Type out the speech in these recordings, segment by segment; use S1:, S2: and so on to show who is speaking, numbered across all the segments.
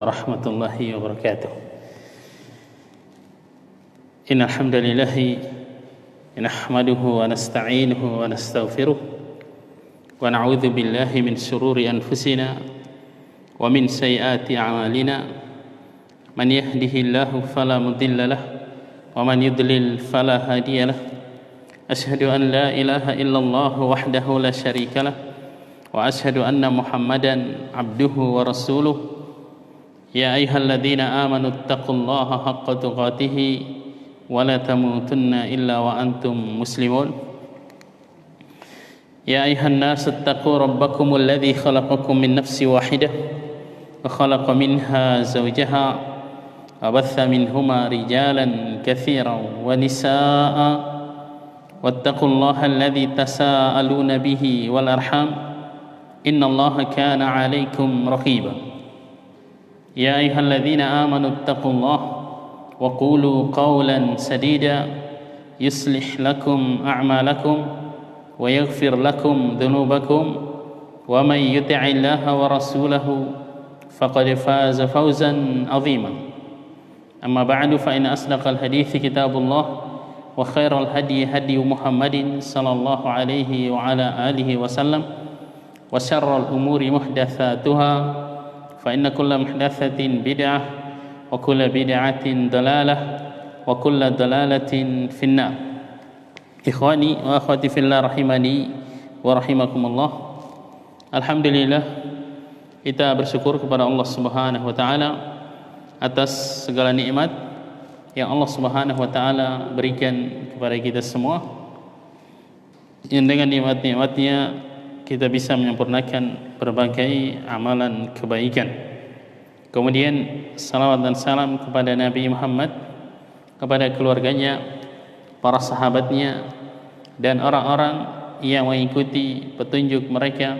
S1: ورحمة الله وبركاته. إن الحمد لله نحمده ونستعينه ونستغفره ونعوذ بالله من شرور أنفسنا ومن سيئات أعمالنا من يهده الله فلا مضل له ومن يضلل فلا هادي له أشهد أن لا إله إلا الله وحده لا شريك له وأشهد أن محمدا عبده ورسوله يا أيها الذين آمنوا اتقوا الله حق تقاته ولا تموتن إلا وأنتم مسلمون يا أيها الناس اتقوا ربكم الذي خلقكم من نفس واحدة وخلق منها زوجها وبث منهما رجالا كثيرا ونساء واتقوا الله الذي تساءلون به والأرحام إن الله كان عليكم رقيبا يا أيها الذين آمنوا اتقوا الله وقولوا قولا سديدا يصلح لكم أعمالكم ويغفر لكم ذنوبكم ومن يطع الله ورسوله فقد فاز فوزا عظيما أما بعد فإن أصدق الحديث كتاب الله وخير الهدي هدي محمد صلى الله عليه وعلى آله وسلم وشر الأمور محدثاتها فإن كل محدثة بدعة وكل بدعة ضلالة وكل ضلالة في النار. Ikhwani wa akhwati fillah rahimani wa rahimakumullah. Alhamdulillah, kita bersyukur kepada Allah Subhanahu wa taala atas segala nikmat yang Allah Subhanahu wa taala berikan kepada kita semua. Yang dengan nikmat-nikmatnya kita bisa menyempurnakan berbagai amalan kebaikan. Kemudian salawat dan salam kepada Nabi Muhammad, kepada keluarganya, para sahabatnya, dan orang-orang yang mengikuti petunjuk mereka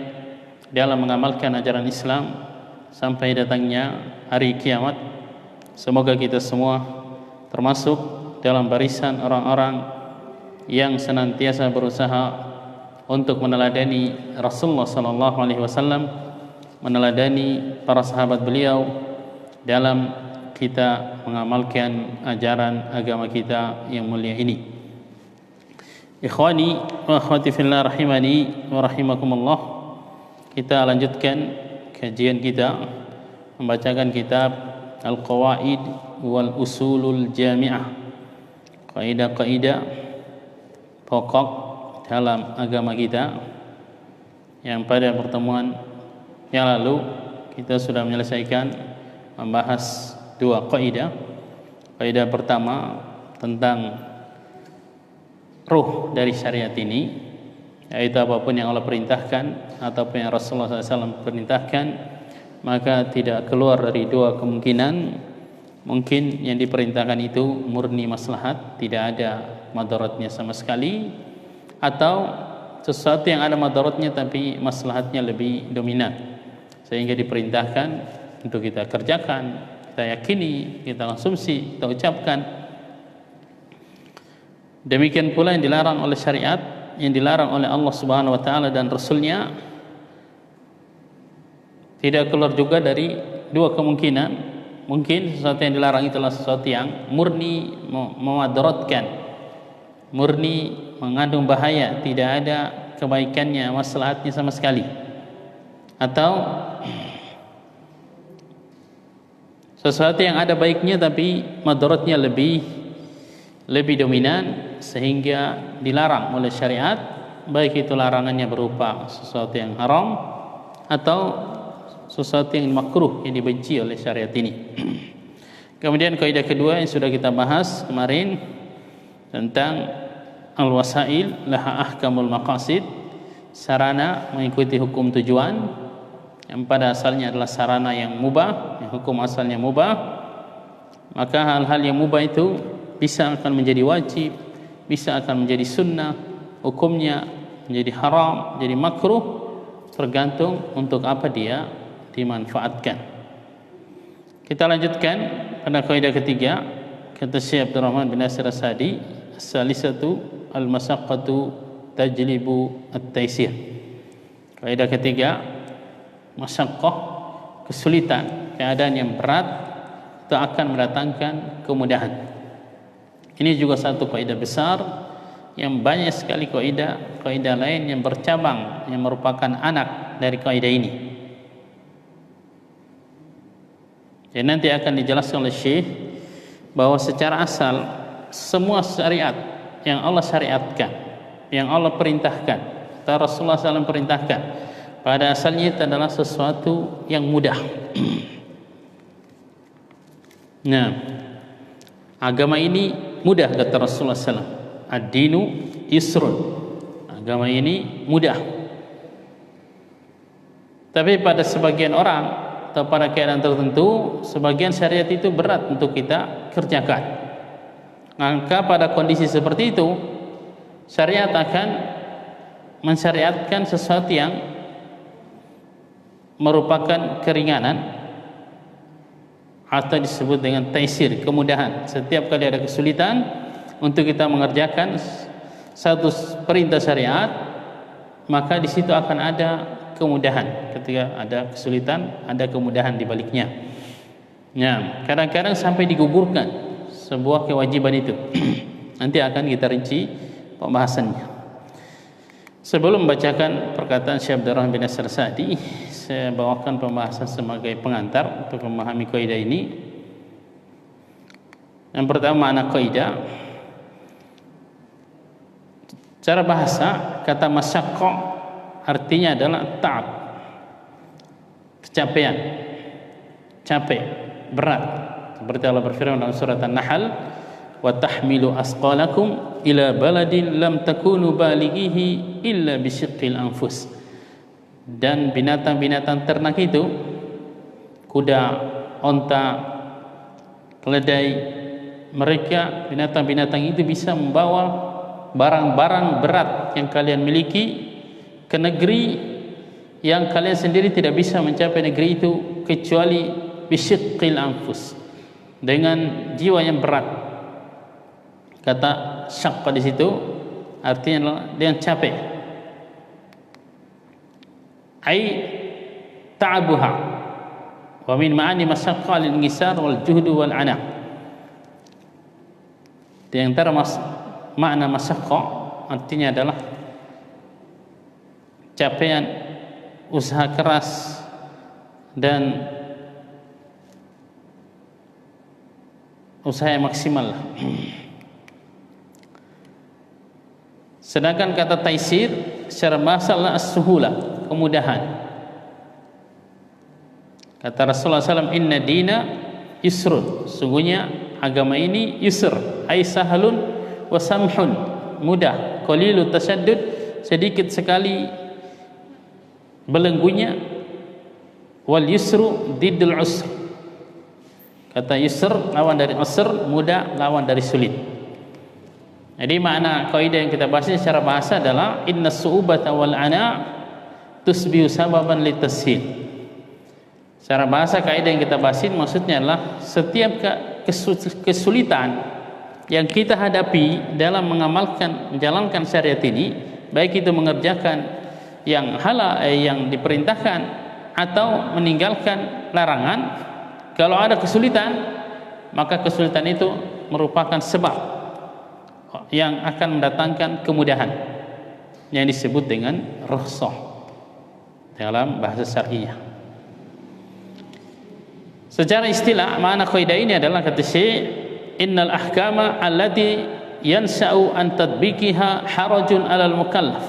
S1: dalam mengamalkan ajaran Islam sampai datangnya hari kiamat. Semoga kita semua termasuk dalam barisan orang-orang yang senantiasa berusaha untuk meneladani Rasulullah sallallahu alaihi wasallam, meneladani para sahabat beliau dalam kita mengamalkan ajaran agama kita yang mulia ini. Ikhwani wa akhwati fillah rahimani wa rahimakumullah. Kita lanjutkan kajian kita membacakan kitab Al-Qawaid wal Usulul Jami'ah, kaidah-kaidah pokok dalam agama kita, yang pada pertemuan yang lalu kita sudah menyelesaikan membahas dua kaidah. Kaidah pertama tentang ruh dari syariat ini, yaitu apapun yang Allah perintahkan ataupun yang Rasulullah SAW perintahkan, maka tidak keluar dari dua kemungkinan. Mungkin yang diperintahkan itu murni maslahat, tidak ada madaratnya sama sekali, atau sesuatu yang ada madaratnya tapi maslahatnya lebih dominan, sehingga diperintahkan untuk kita kerjakan, kita yakini, kita konsumsi, kita ucapkan. Demikian pula yang dilarang oleh syariat, yang dilarang oleh Allah Subhanahu wa taala dan Rasulnya, tidak keluar juga dari dua kemungkinan. Mungkin sesuatu yang dilarang itulah sesuatu yang murni memadaratkan, murni mengandung bahaya, tidak ada kebaikannya, maslahatnya sama sekali. Atau sesuatu yang ada baiknya tapi madaratnya lebih dominan, sehingga dilarang oleh syariat, baik itu larangannya berupa sesuatu yang haram atau sesuatu yang makruh, yang dibenci oleh syariat ini. Kemudian kaidah kedua yang sudah kita bahas kemarin tentang al-wasail laha ahkamul maqasid, sarana mengikuti hukum tujuan, yang pada asalnya adalah sarana yang mubah, yang hukum asalnya mubah. Maka hal-hal yang mubah itu bisa akan menjadi wajib, bisa akan menjadi sunnah, hukumnya menjadi haram, menjadi makruh, tergantung untuk apa dia dimanfaatkan. Kita lanjutkan pada kaidah ketiga, kata Syekh Abdurrahman bin Nasir As-Sa'di, as-salisatu al-masyaqqatu tajlibu at-taysir. Kaidah ketiga, masyaqqah, kesulitan, keadaan yang berat itu akan mendatangkan kemudahan. Ini juga satu kaidah besar yang banyak sekali kaidah lain yang bercabang yang merupakan anak dari kaidah ini. Dan nanti akan dijelaskan oleh Syekh bahwa secara asal semua syariat yang Allah syariatkan, yang Allah perintahkan, atau Rasulullah SAW perintahkan, pada asalnya itu adalah sesuatu yang mudah. Nah, agama ini mudah kata Rasulullah SAW. Ad-dinu yusrun. Agama ini mudah. Tapi pada sebagian orang atau pada keadaan tertentu, sebagian syariat itu berat untuk kita kerjakan. Maka pada kondisi seperti itu, syariat akan mensyariatkan sesuatu yang merupakan keringanan atau disebut dengan taisir, kemudahan. Setiap kali ada kesulitan untuk kita mengerjakan satu perintah syariat, maka di situ akan ada kemudahan. Ketika ada kesulitan, ada kemudahan di baliknya. Nah, kadang-kadang sampai digugurkan sebuah kewajiban itu. Nanti akan kita rinci pembahasannya. Sebelum membacakan perkataan Syekh Abdurrahman bin Nasir Sa'di, saya bawakan pembahasan sebagai pengantar untuk memahami kaidah ini. Yang pertama, makna kaidah. Cara bahasa, kata masyaqqa artinya adalah ta'ab, kecapean, capek, berat. Seperti Allah berfirman dalam surat An-Nahl, wa tahmilu asqalakum ila baladin lam takunu balighihi illa bisyiqqil anfus. Dan binatang-binatang ternak itu, kuda, onta, keledai, mereka binatang-binatang itu bisa membawa barang-barang berat yang kalian miliki ke negeri yang kalian sendiri tidak bisa mencapai negeri itu kecuali bisyiqqil anfus, dengan jiwa yang berat. Kata syaqqa di situ artinya dengan capek. Ai ta'abuha wa min ma'ani masyaqqa lil ngisar wal juhd wal ana. Di antara makna masyaqqa artinya adalah capaian, usaha keras, dan usaha yang maksimal. Sedangkan kata taisir secara bahasa adalah as-suhula, kemudahan. Kata Rasulullah SAW, inna dina yusrun, sungguhnya agama ini yusr, ay sahlun wa samhun, mudah, qalilut tasyaddud, sedikit sekali belenggunya, wal yusru diddul usr. Kata yusr lawan dari usr, mudah lawan dari sulit. Jadi makna kaidah yang kita bahas secara bahasa adalah inna su'ubata wal ana tusbihu sababan litashil. Secara bahasa kaidah yang kita bahasin maksudnya adalah setiap kesulitan yang kita hadapi dalam menjalankan syariat ini, baik itu mengerjakan yang halal yang diperintahkan atau meninggalkan larangan, kalau ada kesulitan, maka kesulitan itu merupakan sebab yang akan mendatangkan kemudahan yang disebut dengan rukhsah dalam bahasa syar'iyyah. Secara istilah makna kaidah ini adalah kata Syekh, innal ahkama allati yansa'u an tadbiqiha harajun 'alal mukallaf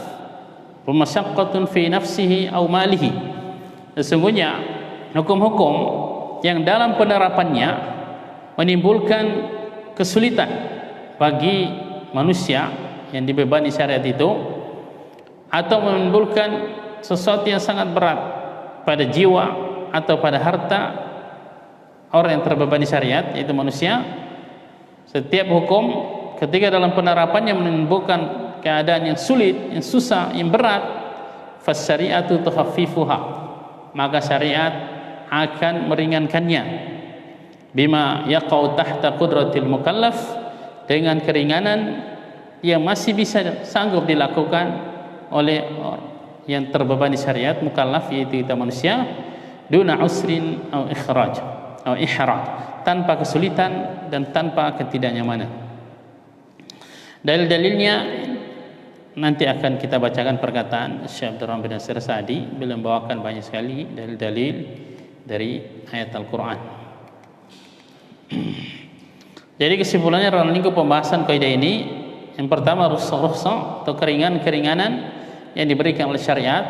S1: wa masyaqqatun fi nafsihi aw malihi. Sesungguhnya hukum-hukum yang dalam penerapannya menimbulkan kesulitan bagi manusia yang dibebani syariat itu, atau menimbulkan sesuatu yang sangat berat pada jiwa atau pada harta orang yang terbebani syariat, yaitu manusia. Setiap hukum ketika dalam penerapannya menimbulkan keadaan yang sulit, yang susah, yang berat, fasyari'atu tukhaffifuha, maka syariat akan meringankannya, bima yaqau tahta qudratil mukallaf, dengan keringanan yang masih bisa sanggup dilakukan oleh yang terbebani syariat, mukallaf yaitu kita manusia, duna usrin atau ikhraj atau ihraj, tanpa kesulitan dan tanpa ketidaknyamanan. Dalil-dalilnya nanti akan kita bacakan perkataan Syekh Abdurrahman bin Nasir Sa'di. Beliau membawakan banyak sekali dalil-dalil dari ayat Al-Quran. Jadi kesimpulannya dalam lingkup pembahasan kaidah ini, yang pertama rukhsah atau keringanan-keringanan yang diberikan oleh syariat.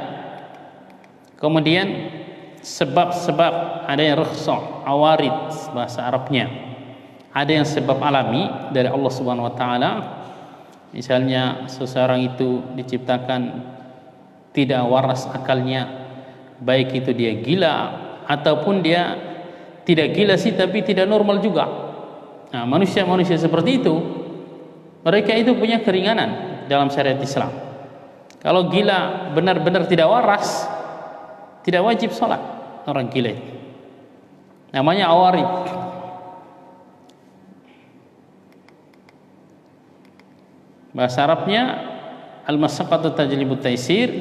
S1: Kemudian sebab-sebab, ada yang rukhsah, awarid bahasa Arabnya. Ada yang sebab alami dari Allah Subhanahu wa taala. Misalnya seseorang itu diciptakan tidak waras akalnya, baik itu dia gila ataupun dia tidak gila sih tapi tidak normal juga. Nah, manusia-manusia seperti itu, mereka itu punya keringanan dalam syariat Islam. Kalau gila benar-benar tidak waras, tidak wajib sholat orang gila itu. Namanya awarid. Bahasa Arabnya al-masyaqqatu tajlibut taisir,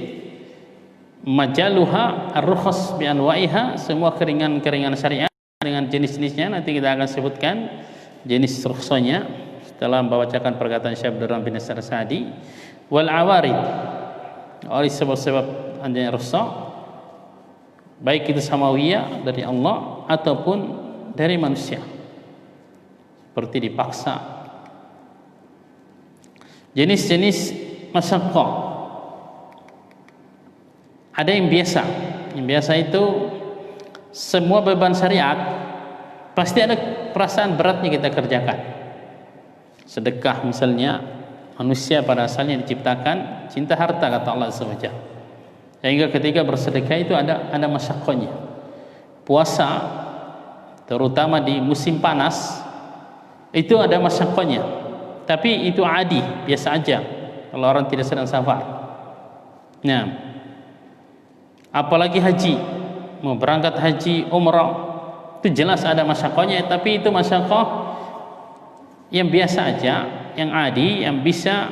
S1: majaluha ar-rukhas bi anwa'iha, semua keringanan-keringanan syariat dengan jenis-jenisnya. Nanti kita akan sebutkan jenis rukhsahnya setelah membacakan perkataan Syekh Abdurrahman bin Nasir Sa'di. Wal awarid, oleh sebab-sebab adanya rukhsah, baik itu samawiyah dari Allah ataupun dari manusia, seperti dipaksa. Jenis-jenis masyaqqah, ada yang biasa. Yang biasa itu semua beban syariat pasti ada perasaan beratnya kita kerjakan. Sedekah misalnya, manusia pada asalnya diciptakan cinta harta, kata Allah SWT. Sehingga ketika bersedekah itu ada masyaqqahnya. Puasa, terutama di musim panas, itu ada masyaqqahnya. Tapi itu adi, biasa aja kalau orang tidak sedang safar. Nah, apalagi haji, mau berangkat haji, umrah, itu jelas ada masyaqqahnya. Tapi itu masyaqqah yang biasa aja, yang adi, yang bisa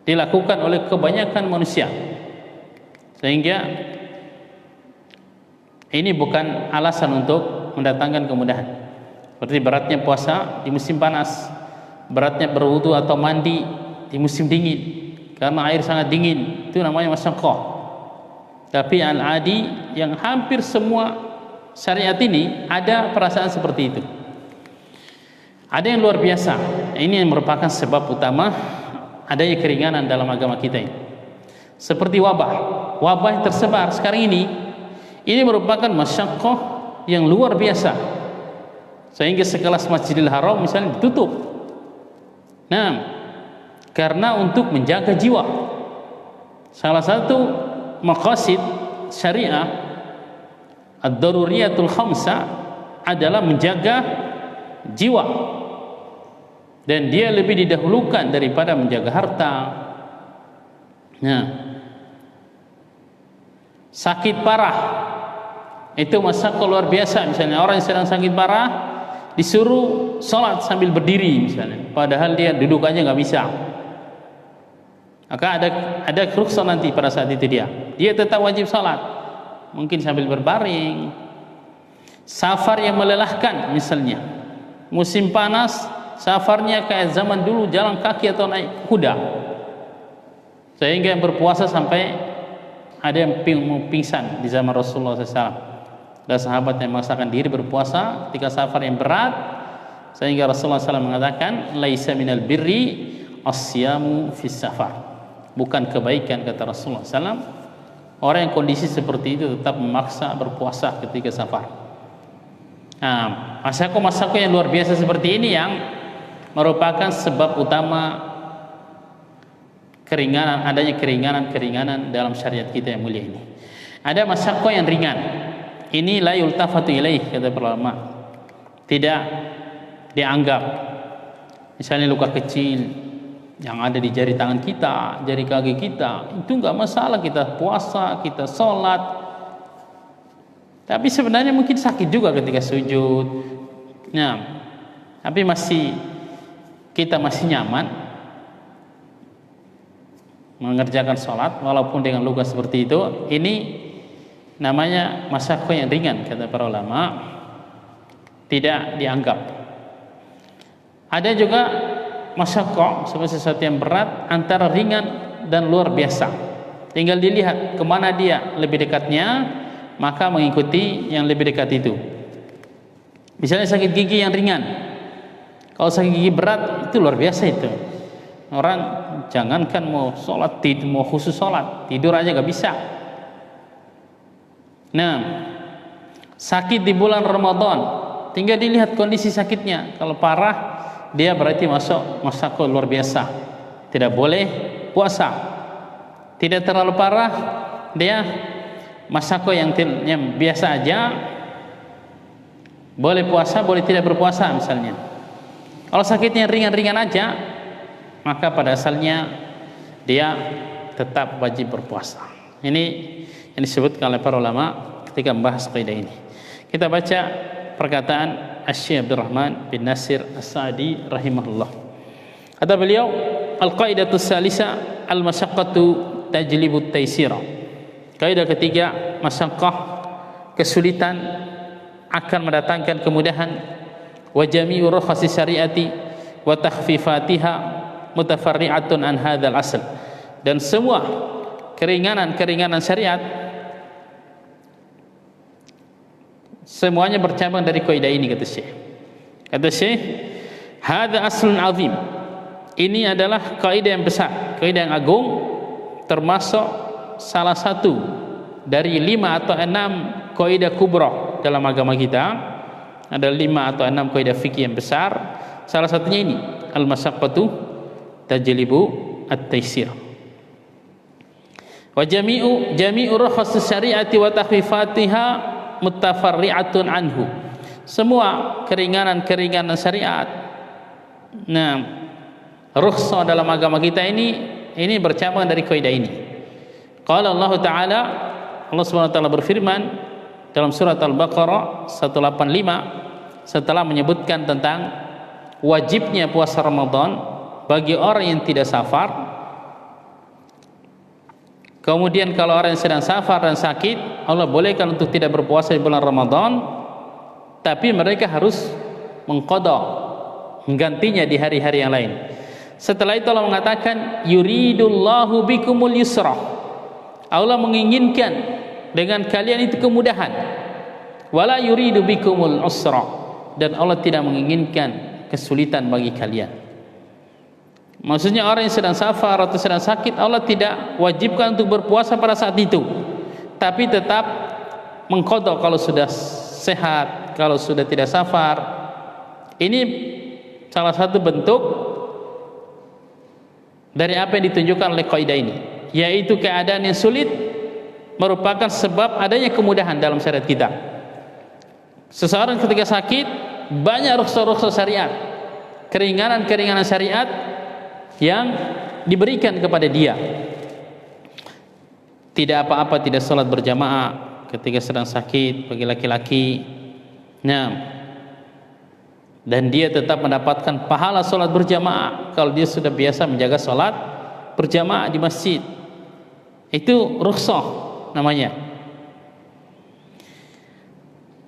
S1: dilakukan oleh kebanyakan manusia. Sehingga ini bukan alasan untuk mendatangkan kemudahan. Seperti beratnya puasa di musim panas, beratnya berwudu atau mandi di musim dingin karena air sangat dingin, itu namanya masyaqqah. Tapi al-adi, yang hampir semua syariat ini ada perasaan seperti itu. Ada yang luar biasa. Ini yang merupakan sebab utama adanya keringanan dalam agama kita ini. Seperti wabah yang tersebar sekarang ini merupakan masyaqqah yang luar biasa, sehingga sekelas Masjidil Haram misalnya ditutup. Nah, karena untuk menjaga jiwa. Salah satu maqasid syariah ad-daruriyatul khamsa adalah menjaga jiwa, dan dia lebih didahulukan daripada menjaga harta. Nah, sakit parah itu masyaqqah luar biasa. Misalnya orang yang sedang sakit parah disuruh sholat sambil berdiri misalnya, padahal dia duduk aja nggak bisa. Maka ada rukhsah nanti pada saat itu dia tetap wajib sholat, mungkin sambil berbaring. Safar yang melelahkan misalnya, musim panas, safarnya kayak zaman dulu jalan kaki atau naik kuda, sehingga yang berpuasa sampai ada yang pingsan di zaman Rasulullah SAW. Dan sahabat yang memaksakan diri berpuasa ketika safar yang berat, sehingga Rasulullah SAW mengatakan laisa minal birri asyamu fis safar, bukan kebaikan, kata Rasulullah SAW, orang yang kondisi seperti itu tetap memaksa berpuasa ketika safar. Nah, masyaqqah yang luar biasa seperti ini yang merupakan sebab utama adanya keringanan dalam syariat kita yang mulia ini. Ada masyaqqah yang ringan, ini la yultafatu ilaih, kata para ulama, tidak dianggap. Misalnya luka kecil yang ada di jari tangan kita, jari kaki kita, itu enggak masalah, kita puasa, kita sholat. Tapi sebenarnya mungkin sakit juga ketika sujud. Nah, tapi kita masih nyaman mengerjakan sholat walaupun dengan luka seperti itu. Ini namanya masyakko yang ringan, kata para ulama, tidak dianggap. Ada juga masyakko seperti sesuatu yang berat antara ringan dan luar biasa, tinggal dilihat kemana dia lebih dekatnya, maka mengikuti yang lebih dekat itu. Misalnya sakit gigi yang ringan, kalau sakit gigi berat itu luar biasa itu. Orang jangankan mau sholat, mau khusus sholat, tidur aja gak bisa. Nah, sakit di bulan Ramadan, tinggal dilihat kondisi sakitnya. Kalau parah, dia berarti masuk masyakko luar biasa, tidak boleh puasa. Tidak terlalu parah, dia masyakko yang biasa aja, boleh puasa, boleh tidak berpuasa misalnya. Kalau sakitnya ringan-ringan aja, maka pada asalnya dia tetap wajib berpuasa. Ini yang disebutkan oleh para ulama ketika membahas kaidah ini. Kita baca perkataan Asy-Syaikh Abdurrahman bin Nasir As-Sa'di rahimahullah. Kata beliau, al-qaidatu salisa al-masyaqqatu tajlibu at-taysira. Kaidah ketiga, masyaqqah, kesulitan akan mendatangkan kemudahan. Wa jami'u rukhasi syariati wa takhfifatiha mutafarri'atun an hadzal asl. Dan semua keringanan-keringanan syariat semuanya bercabang dari kaidah ini, kata Syekh. Kata Syekh, hadza aslun azim. Ini adalah kaidah yang besar, kaidah yang agung, termasuk salah satu dari 5 atau 6 kaidah kubra dalam agama kita. Ada 5 atau 6 kaidah fikih yang besar. Salah satunya ini, al-masyaqqatu tajlibu at-taysir. Wa jami'u rukhas syariati wa takhfifatiha mutafarri'atun anhu. Semua keringanan-keringanan syariat, nah, rukhsah dalam agama kita ini bercabang dari kaidah ini. Qala Allah Ta'ala, Allah Subhanahu wa taala berfirman dalam surat Al-Baqarah 185 setelah menyebutkan tentang wajibnya puasa Ramadan bagi orang yang tidak safar. Kemudian kalau orang yang sedang safar dan sakit, Allah bolehkan untuk tidak berpuasa di bulan Ramadan, tapi mereka harus mengqadha, menggantinya di hari-hari yang lain. Setelah itu Allah mengatakan, yuridullahu bikumul yusra. Allah menginginkan dengan kalian itu kemudahan. Wala yuridu bikumul usra. Dan Allah tidak menginginkan kesulitan bagi kalian. Maksudnya orang yang sedang safar atau sedang sakit, Allah tidak wajibkan untuk berpuasa pada saat itu, tapi tetap mengqadha kalau sudah sehat, kalau sudah tidak safar. Ini salah satu bentuk dari apa yang ditunjukkan oleh kaidah ini, yaitu keadaan yang sulit merupakan sebab adanya kemudahan dalam syariat kita. Seseorang ketika sakit, banyak rukhsah-rukhsah syariat, keringanan-keringanan syariat yang diberikan kepada dia. Tidak apa-apa tidak salat berjamaah ketika sedang sakit bagi laki-laki. Nah, dan dia tetap mendapatkan pahala salat berjamaah kalau dia sudah biasa menjaga salat berjamaah di masjid. Itu rukhsah namanya.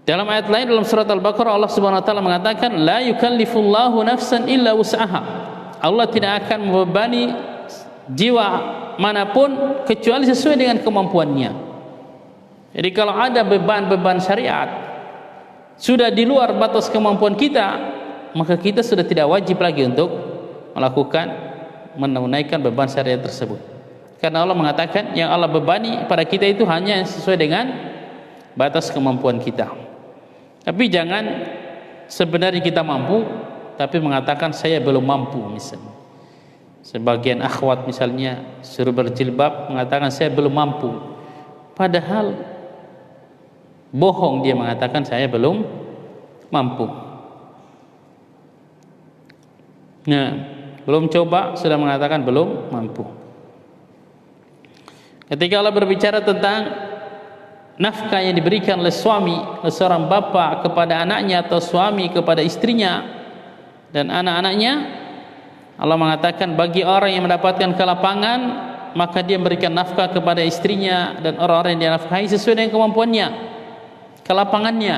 S1: Dalam ayat lain dalam surat Al-Baqarah, Allah Subhanahu wa taala mengatakan, la yukallifullahu nafsan illa wus'aha. Allah tidak akan membebani jiwa manapun kecuali sesuai dengan kemampuannya. Jadi kalau ada beban-beban syariat sudah di luar batas kemampuan kita, maka kita sudah tidak wajib lagi untuk menunaikan beban syariat tersebut. Karena Allah mengatakan yang Allah bebani pada kita itu hanya sesuai dengan batas kemampuan kita. Tapi jangan sebenarnya kita mampu tapi mengatakan saya belum mampu. Misalnya sebagian akhwat misalnya suruh berjilbab mengatakan saya belum mampu, padahal bohong dia mengatakan saya belum mampu. Nah, belum coba sudah mengatakan belum mampu. Ketika Allah berbicara tentang nafkah yang diberikan oleh suami, oleh seorang bapa kepada anaknya atau suami kepada istrinya dan anak-anaknya, Allah mengatakan bagi orang yang mendapatkan kelapangan maka dia memberikan nafkah kepada istrinya dan orang-orang yang dia nafkahi sesuai dengan kemampuannya, kelapangannya.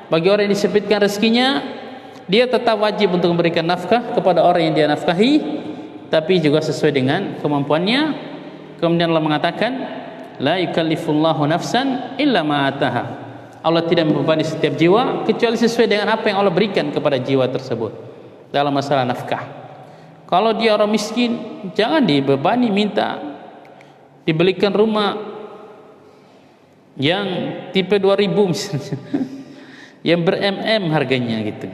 S1: Bagi orang yang disempitkan rezekinya, dia tetap wajib untuk memberikan nafkah kepada orang yang dia nafkahi, tapi juga sesuai dengan kemampuannya. Kemudian Allah mengatakan, la yukallifullahu nafsan illa ma ataha. Allah tidak membebani setiap jiwa kecuali sesuai dengan apa yang Allah berikan kepada jiwa tersebut dalam masalah nafkah. Kalau dia orang miskin, jangan dibebani minta dibelikan rumah yang tipe 2000 misalnya, yang ber-MM harganya gitu.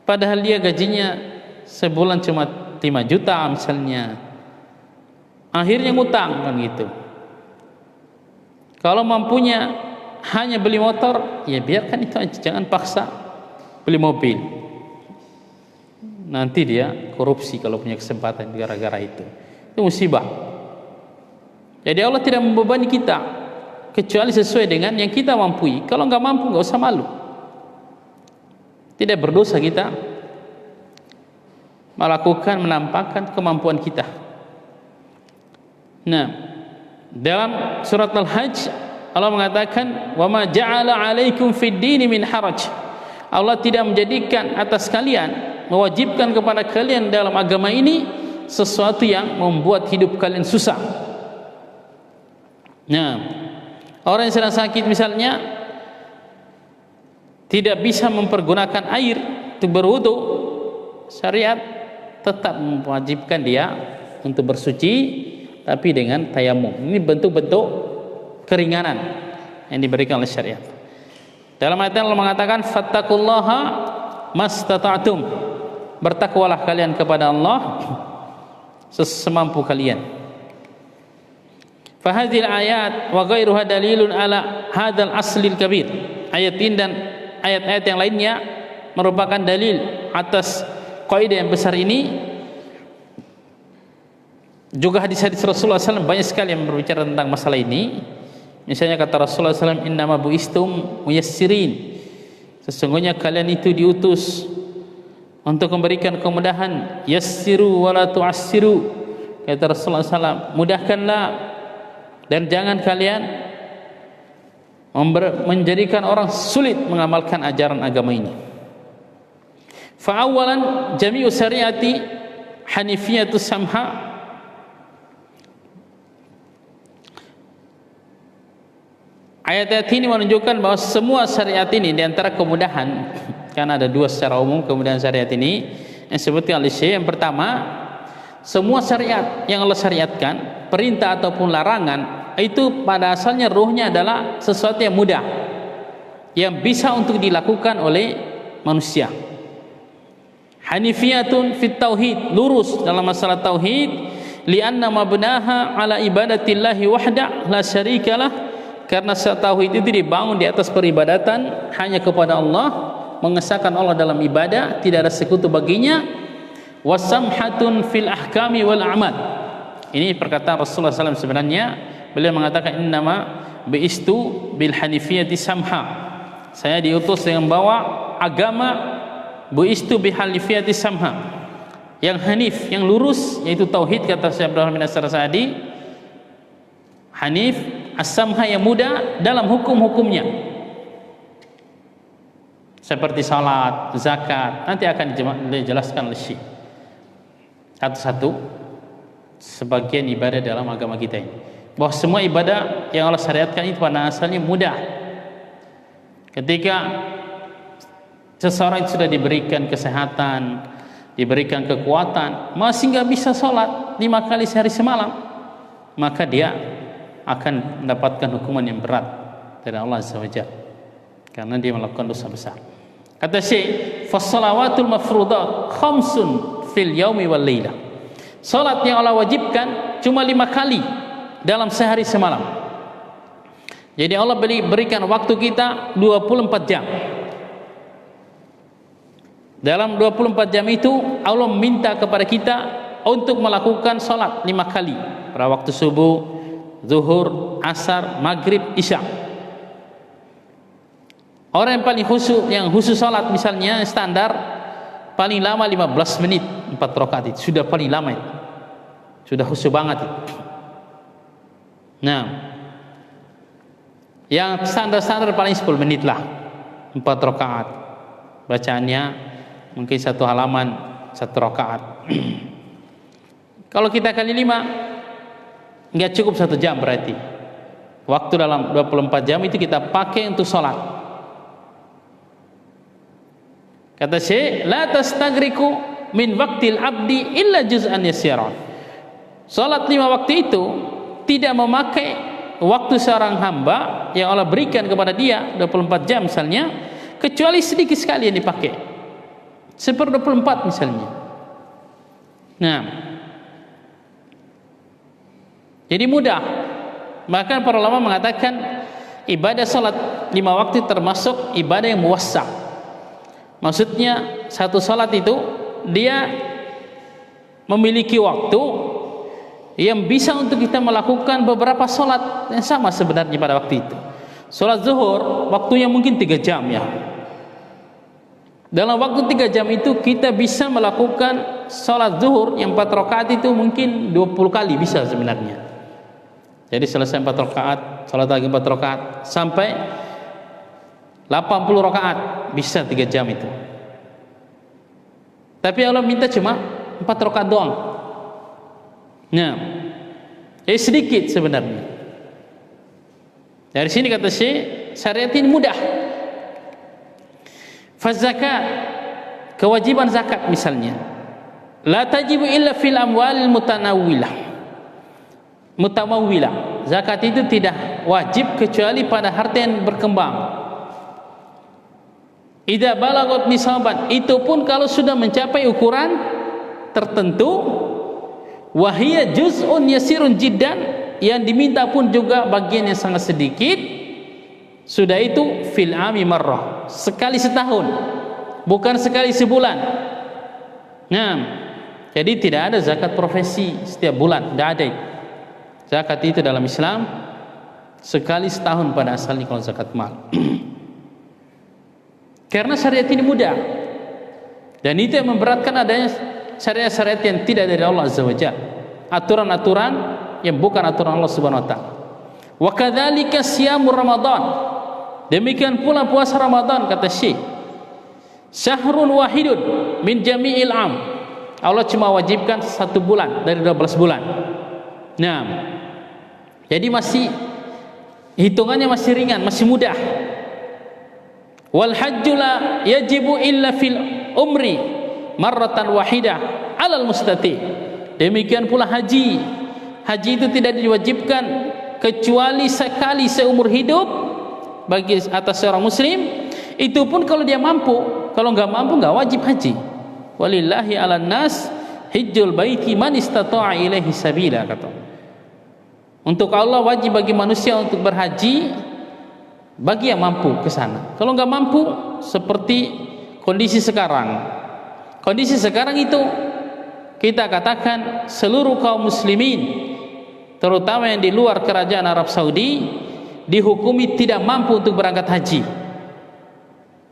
S1: Padahal dia gajinya sebulan cuma 5 juta misalnya, akhirnya ngutang kan gitu. Kalau mampunya hanya beli motor, ya biarkan itu aja, jangan paksa beli mobil. Nanti dia korupsi kalau punya kesempatan gara-gara itu musibah. Jadi Allah tidak membebani kita kecuali sesuai dengan yang kita mampu. Kalau nggak mampu, nggak usah malu. Tidak berdosa kita menampakkan kemampuan kita. Nah, dalam surat Al-Hajj Allah mengatakan, wa ma ja'ala 'alaikum fid dini min haraj. Allah tidak menjadikan atas kalian, mewajibkan kepada kalian dalam agama ini sesuatu yang membuat hidup kalian susah. Nah, orang yang sedang sakit misalnya tidak bisa mempergunakan air untuk berwudu, syariat tetap mewajibkan dia untuk bersuci tapi dengan tayamum. Ini bentuk-bentuk keringanan yang diberikan oleh syariat. Dalam ayat Allah mengatakan, fattaqullaha mastata'tum. Bertakwalah kalian kepada Allah sesemampu kalian. Fahadhil ayat wa ghairuha dalilun ala hadzal aslil kabir. Ayat ini dan ayat-ayat yang lainnya merupakan dalil atas kaidah yang besar ini. Juga hadis-hadis Rasulullah SAW banyak sekali yang berbicara tentang masalah ini. Misalnya kata Rasulullah SAW, innama buistum muyassirin. Sesungguhnya kalian itu diutus untuk memberikan kemudahan. Yassiru wa la tu'assiru. Kata Rasulullah SAW, mudahkanlah dan jangan kalian menjadikan orang sulit mengamalkan ajaran agama ini. Fa'awalan jami'u syariati hanifiyatus samha. Ayat-ayat ini menunjukkan bahwa semua syariat ini diantara kemudahan, karena ada dua secara umum kemudahan syariat ini yang disebutkan oleh Syekh. Yang pertama, semua syariat yang Allah syariatkan, perintah ataupun larangan, itu pada asalnya ruhnya adalah sesuatu yang mudah, yang bisa untuk dilakukan oleh manusia. Hanifiyatun fit tauhid, lurus dalam masalah tauhid, li'anna mabnaha ala ibadatillahi wahda la syarikalah. Karena tauhid itu dibangun di atas peribadatan hanya kepada Allah, mengesahkan Allah dalam ibadah, tidak ada sekutu baginya. Wasamhatun fil ahkami wal a'mal. Ini perkataan Rasulullah SAW sebenarnya. Beliau mengatakan, innama biistu bil hanifiyati samha. Saya diutus dengan bawa agama biistu bil hanifiyati samha, yang hanif, yang lurus, yaitu tauhid. Kata Syekh Abdul Rahman As-Sa'di, hanif as-samha, yang mudah dalam hukum-hukumnya, seperti salat, zakat. Nanti akan dijelaskan oleh Syekh satu-satu sebagian ibadah dalam agama kita ini, bahwa semua ibadah yang Allah syariatkan itu pada asalnya mudah. Ketika seseorang sudah diberikan kesehatan, diberikan kekuatan, masih nggak bisa sholat 5 kali sehari semalam, maka dia akan mendapatkan hukuman yang berat dari Allah Azza wa Jalla, karena dia melakukan dosa besar. Kata Syekh, fas-salawatul mafruḍat khamsun fil yaumi wal lailah. Salat yang Allah wajibkan cuma 5 kali dalam sehari semalam. Jadi Allah berikan waktu kita 24 jam. Dalam 24 jam itu Allah meminta kepada kita untuk melakukan salat 5 kali pada waktu subuh, zuhur, asar, maghrib, isya. Orang yang paling khusus salat misalnya standar paling lama 15 menit 4 rakaat, itu sudah paling lama itu. Sudah khusyuk banget itu. Nah, yang standar-standar paling 10 menit lah, 4 rakaat. Bacaannya mungkin 1 halaman 1 rakaat. Kalau kita kali 5, nggak cukup 1 jam berarti. Waktu dalam 24 jam itu kita pakai untuk sholat. Kata Syekh, la tastagriku min waqtil abdi illa juz'an yasiran. Sholat 5 waktu itu tidak memakai waktu seorang hamba yang Allah berikan kepada dia 24 jam misalnya, kecuali sedikit sekali yang dipakai, 1/24 misalnya. Nah, jadi mudah. Bahkan para ulama mengatakan ibadah salat 5 waktu termasuk ibadah yang muwassa'. Maksudnya satu salat itu dia memiliki waktu yang bisa untuk kita melakukan beberapa salat yang sama sebenarnya pada waktu itu. Salat zuhur waktunya mungkin 3 jam ya. Dalam waktu 3 jam itu kita bisa melakukan salat zuhur yang 4 rakaat itu mungkin 20 kali bisa sebenarnya. Jadi selesai 4 rakaat, salat lagi 4 rakaat sampai 80 rakaat bisa 3 jam itu. Tapi Allah minta cuma 4 rakaat doang. Nah, jadi sedikit sebenarnya. Dari sini kata Syekh, syariat ini mudah. Fazakat, kewajiban zakat misalnya, la tajibu illa fil amwalil mutamawwilah. Zakat itu tidak wajib kecuali pada harta yang berkembang. Idza balagot nisaban, itu pun kalau sudah mencapai ukuran tertentu. Wahiyya juz'un yasirun jiddan, yang diminta pun juga bagian yang sangat sedikit. Sudah itu fil ami marrah, sekali setahun, bukan sekali sebulan. Nah, jadi tidak ada zakat profesi setiap bulan, tidak ada. Zakat itu dalam Islam sekali setahun pada asalnya kalau zakat mal. Karena syariat ini mudah, dan itu yang memberatkan adanya syariat-syariat yang tidak dari Allah Azza wa Jalla, aturan-aturan yang bukan aturan Allah Subhanahu wa taala. Wa kadzalika siyamur Ramadan, demikian pula puasa Ramadan kata Syekh, syahrun wahidun min jami'il am. Allah cuma wajibkan 1 bulan dari 12 bulan. Nah, jadi masih hitungannya masih ringan, masih mudah. Wal hajju la yajibu illa fil umri marratan wahidah alal mustati. Demikian pula haji. Haji itu tidak diwajibkan kecuali sekali seumur hidup bagi atas seorang muslim. Itu pun kalau dia mampu. Kalau enggak mampu enggak wajib haji. Walillahi 'alan nas hajjul baiti man istata'a ilaihi sabila, kata. Untuk Allah wajib bagi manusia untuk berhaji bagi yang mampu ke sana. Kalau enggak mampu, seperti kondisi sekarang. Kondisi sekarang itu kita katakan seluruh kaum muslimin, terutama yang di luar kerajaan Arab Saudi, dihukumi tidak mampu untuk berangkat haji.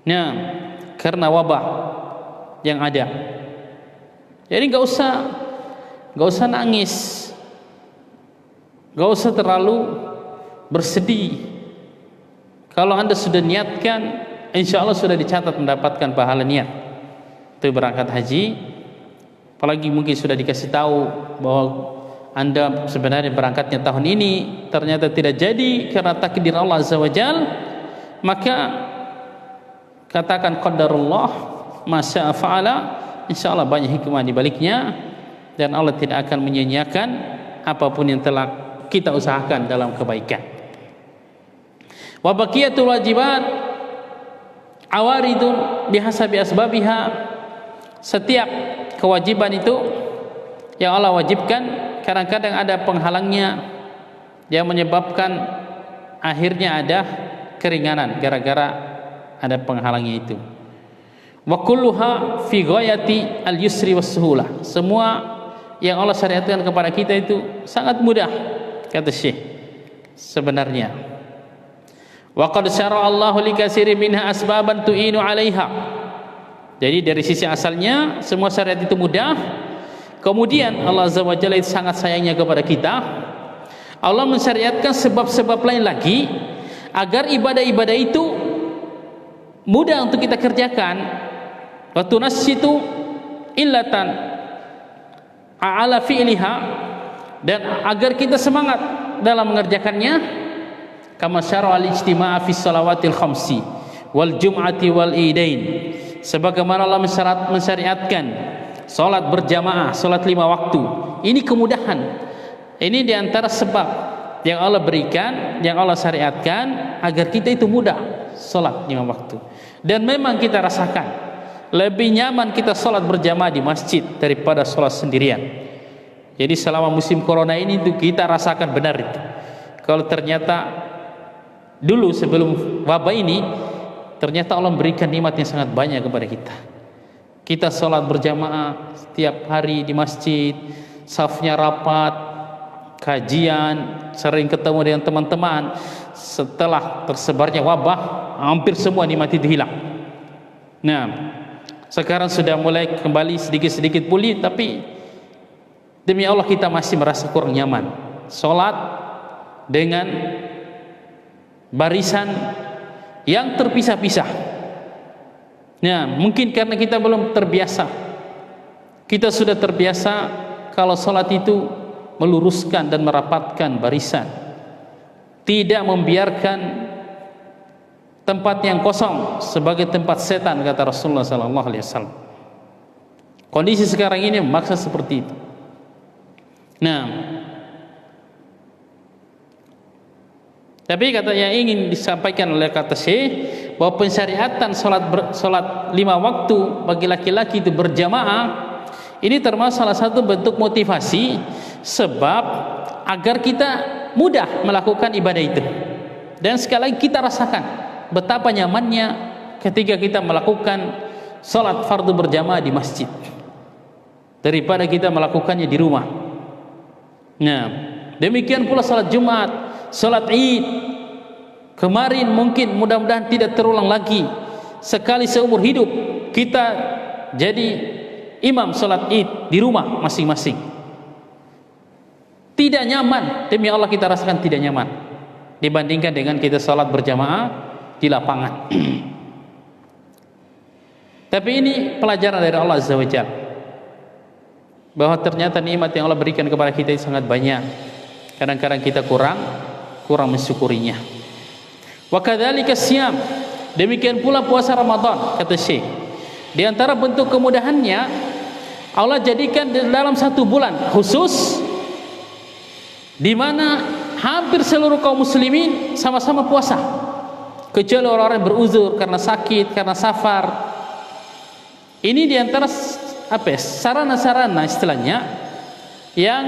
S1: Nah, karena wabah yang ada. Jadi enggak usah nangis. Enggak usah terlalu bersedih. Kalau Anda sudah niatkan, insya Allah sudah dicatat mendapatkan pahala niat untuk berangkat haji. Apalagi mungkin sudah dikasih tahu bahwa Anda sebenarnya berangkatnya tahun ini, ternyata tidak jadi karena takdir Allah Azza wa Jal, maka katakan qadarullah ma syaa fa'ala. Insya Allah banyak hikmah di baliknya, dan Allah tidak akan menyia-nyiakan apapun yang telah kita usahakan dalam kebaikan. Wa baqiyatul wajibat awaridun bihasabi asbabiha. Setiap kewajiban itu yang Allah wajibkan, kadang-kadang ada penghalangnya yang menyebabkan akhirnya ada keringanan gara-gara ada penghalangnya itu. Wa kulluha fi ghayati al-yusri was-suhulah. Semua yang Allah syariatkan kepada kita itu sangat mudah, kata Syekh. Sebenarnya wa qad syara Allahu likatsirin minha asbaban tu'inu 'alaiha. Jadi dari sisi asalnya semua syariat itu mudah. Kemudian Allah Azza wa Jalla sangat sayangnya kepada kita. Allah mensyariatkan sebab-sebab lain lagi agar ibadah-ibadah itu mudah untuk kita kerjakan. Wa tunassitu illatan ala fi'liha, dan agar kita semangat dalam mengerjakannya. Kama syara al-ijtima'a fi shalawatil khamsi wal jum'ati wal idain, sebagaimana Allah mensyariatkan salat berjamaah, salat 5 waktu. Ini kemudahan. Ini diantara sebab yang Allah berikan, yang Allah syariatkan agar kita itu mudah salat 5 waktu. Dan memang kita rasakan lebih nyaman kita salat berjamaah di masjid daripada salat sendirian. Jadi selama musim corona ini itu kita rasakan benar itu. Kalau ternyata dulu sebelum wabah ini, ternyata Allah memberikan nikmat yang sangat banyak kepada kita. Kita sholat berjamaah setiap hari di masjid, safnya rapat, kajian, sering ketemu dengan teman-teman. Setelah tersebarnya wabah, hampir semua nikmat itu hilang. Nah, sekarang sudah mulai kembali sedikit-sedikit pulih, tapi demi Allah kita masih merasa kurang nyaman. Sholat dengan barisan yang terpisah-pisah. Nah, mungkin karena kita belum terbiasa. Kita sudah terbiasa kalau sholat itu meluruskan dan merapatkan barisan, tidak membiarkan tempat yang kosong sebagai tempat setan, kata Rasulullah SAW. Kondisi sekarang ini memaksa seperti itu. Nah, tapi kata yang ingin disampaikan oleh kata Syekh, bahwa pensyariatan salat 5 waktu bagi laki-laki itu berjamaah, ini termasuk salah satu bentuk motivasi, sebab agar kita mudah melakukan ibadah itu. Dan sekali lagi kita rasakan betapa nyamannya ketika kita melakukan salat fardu berjamaah di masjid daripada kita melakukannya di rumah. Nah, demikian pula salat Jumat, salat Id. Kemarin mungkin mudah-mudahan tidak terulang lagi. Sekali seumur hidup kita jadi imam salat Id di rumah masing-masing. Tidak nyaman, demi Allah kita rasakan tidak nyaman dibandingkan dengan kita salat berjamaah di lapangan. Tapi ini pelajaran dari Allah Azza wa Jalla, bahwa ternyata nikmat yang Allah berikan kepada kita sangat banyak. Kadang-kadang kita kurang mensyukurinya. Wa kadzalika siyam, demikian pula puasa Ramadan, kata Syekh. Di antara bentuk kemudahannya, Allah jadikan dalam satu bulan khusus di mana hampir seluruh kaum muslimin sama-sama puasa, kecuali orang-orang yang beruzur karena sakit, karena safar. Ini di antara sarana-sarana istilahnya yang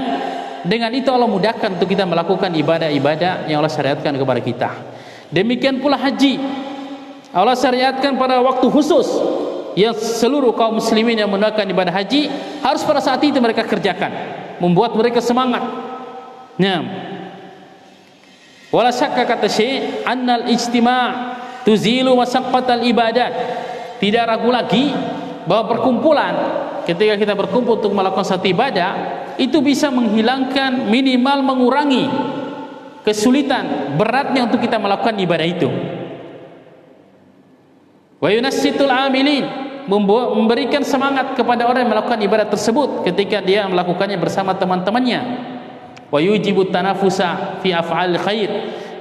S1: dengan itu Allah mudahkan untuk kita melakukan ibadah-ibadah yang Allah syariatkan kepada kita. Demikian pula haji, Allah syariatkan pada waktu khusus yang seluruh kaum muslimin yang menunaikan ibadah haji harus pada saat itu mereka kerjakan, membuat mereka semangat. Nah, wala syakka, kata Syekh, annal ijtima' tuzilu masaqatal ibadat. Tidak ragu lagi bahwa perkumpulan, ketika kita berkumpul untuk melakukan satu ibadah, itu bisa menghilangkan, minimal mengurangi kesulitan, beratnya untuk kita melakukan ibadah itu. Wa yunassitul amilin, memberikan semangat kepada orang yang melakukan ibadah tersebut ketika dia melakukannya bersama teman-temannya. Wa yujibut tanafusa fi af'al khair,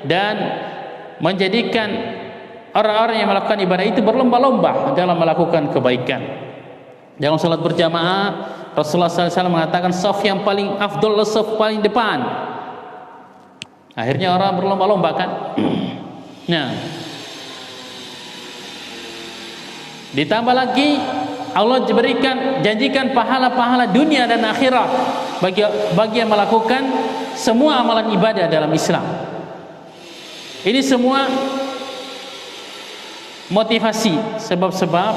S1: dan menjadikan orang-orang yang melakukan ibadah itu berlomba-lomba dalam melakukan kebaikan. Dalam salat berjamaah, Rasulullah SAW mengatakan saf yang paling afdol, saf paling depan. Akhirnya orang berlomba-lomba kan. Nah, ditambah lagi Allah janjikan pahala-pahala dunia dan akhirat bagi yang melakukan semua amalan ibadah dalam Islam. Ini semua motivasi, sebab-sebab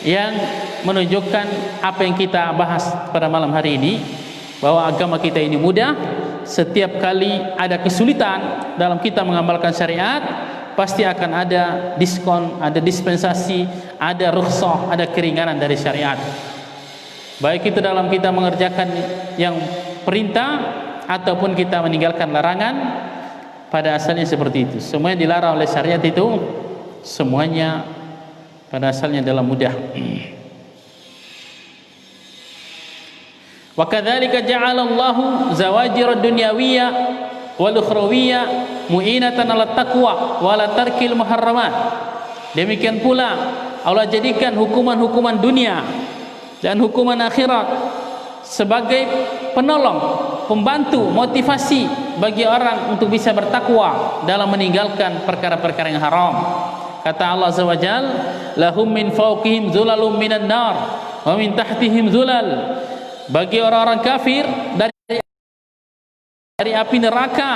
S1: yang menunjukkan apa yang kita bahas pada malam hari ini, bahwa agama kita ini mudah. Setiap kali ada kesulitan dalam kita mengamalkan syariat, pasti akan ada diskon, ada dispensasi, ada rukhsah, ada keringanan dari syariat. Baik itu dalam kita mengerjakan yang perintah ataupun kita meninggalkan larangan, pada asalnya seperti itu. Semua yang dilarang oleh syariat itu semuanya pada asalnya adalah mudah. Wa kadzalika ja'ala Allahu zawajir ad-dunyawiyya wal ukhrawiyya mu'inatan 'ala taqwa wa 'ala tarkil muharramat. Demikian pula Allah jadikan hukuman-hukuman dunia dan hukuman akhirat sebagai penolong, pembantu, motivasi bagi orang untuk bisa bertakwa dalam meninggalkan perkara-perkara yang haram. Kata Allah Azza wa Jalla, lahum min fawqihim zulalum minan nar wa min tahtihim zulal. Bagi orang-orang kafir dari api neraka